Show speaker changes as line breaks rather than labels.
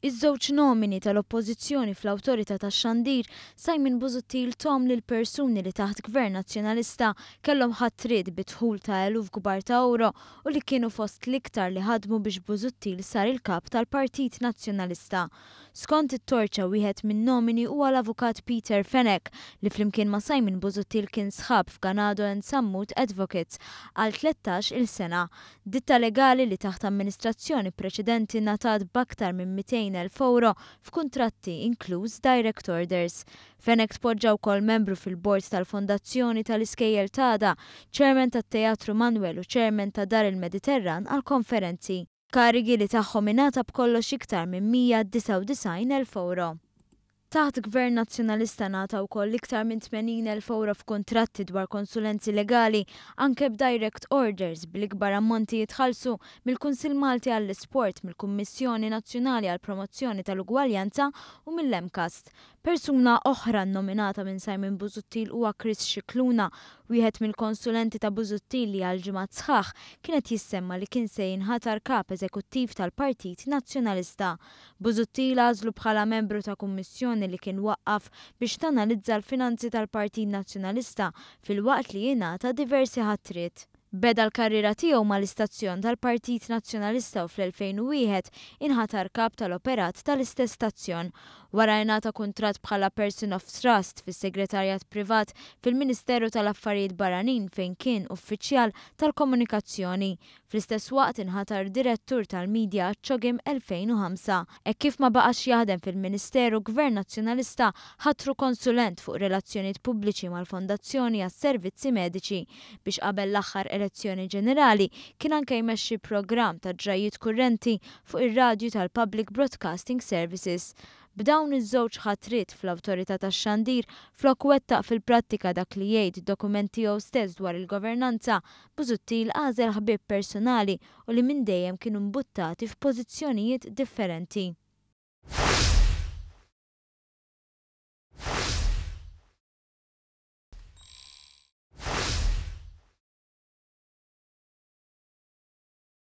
Iż-żewġ nomini tal-oppożizzjoni fl-awtorità tax-Xandir Simon Busuttil tom lil persuni li taħt Gvern Nazzjonalista kellhom ħatriet bidħul ta' eluf kbar ta' euro u li kienu fost l-iktar li ħadmu biex Busuttil sar il-kap tal-Partit Nazzjonalista. Skont it-torċa wieħed minn nomini huwa l-avukat Peter Fenech li flimkien ma' Simon Busuttil kien sħab f'Ganado and Sammut Advocates għal 13-il sena. Ditta legali li taħt amministrazzjoni preċedenti ngħatat b'aktar minn 200,000 euro f'kuntratti inkluż direct orders. Fenech tpoġġa wkoll membru fil-bord tal-Fondazzjoni tal-Iskejjel Tagħda, Chairman tat-Teatru Manwel u Chairman ta' Dar il-Mediterran għall-konferenzi. Karigi li tagħhom ingħata b'kollox iktar minn 199,000 euro. Taħt Gvern Nazzjonalista ngħata wkoll iktar minn 80,000 euro f'kuntratti dwar konsulenzi legali anke b'direct orders bil-ikbar ammonti jitħallsu mill-Kunsill Malti għall-Isport, mill-Kummissjoni Nazzjonali għall-Promozzjoni tal-Ugwaljanza u mill-Emcast. Persuna oħra nominata minn Simon Busuttil huwa Chris Scicluna, wieħed mill-konsulenti ta' Busuttil li għal-ġimgħat sħaħ kienet jissemma li kien se jinħatar kap eżekuttiv tal-Partit Nazzjonalista. Busuttil għażlu bħala membru ta' kummissjoni li kien waqqaf biex tanalizza l-finanzi tal-Partit Nazzjonalista fil-waqt li jingħata diversi ħatriet. Beda l-karriera tiegħu mal-istazzjon tal-Partit Nazzjonalista u fl-2001 inħatar kap tal-operat tal-istess stazzjon. Wara jingħata kuntratt bħala Person of Trust fis-Segretarjat Privat fil-Ministeru tal-Affarijiet Barranin fejn kien uffiċjal tal-komunikazzjoni. Fl-istess waqt inħatar direttur tal-Media ċogim 2005. Kif ma baqax jaħdem fil-Ministeru, Gvern Nazzjonalista ħatru konsulent fuq relazzjonijiet pubbliċi mal-Fondazzjoni għas-Servizzi Mediċi biex qabel l-aħħar elezzjoni ġenerali kien anke jmexxi programm ta' ġrajiet kurrenti fuq ir-radju tal-Public Broadcasting Services. B'dawn iż-żewġ ħatriet fl-awtorità tax-Xandir flok wettaq fil-prattika dak li jgħid dokumenti jew stess dwar il-governanza, Busuttil għażel ħbieb personali u li minn dejjem kienu mbuttati f'pożizzjonijiet differenti.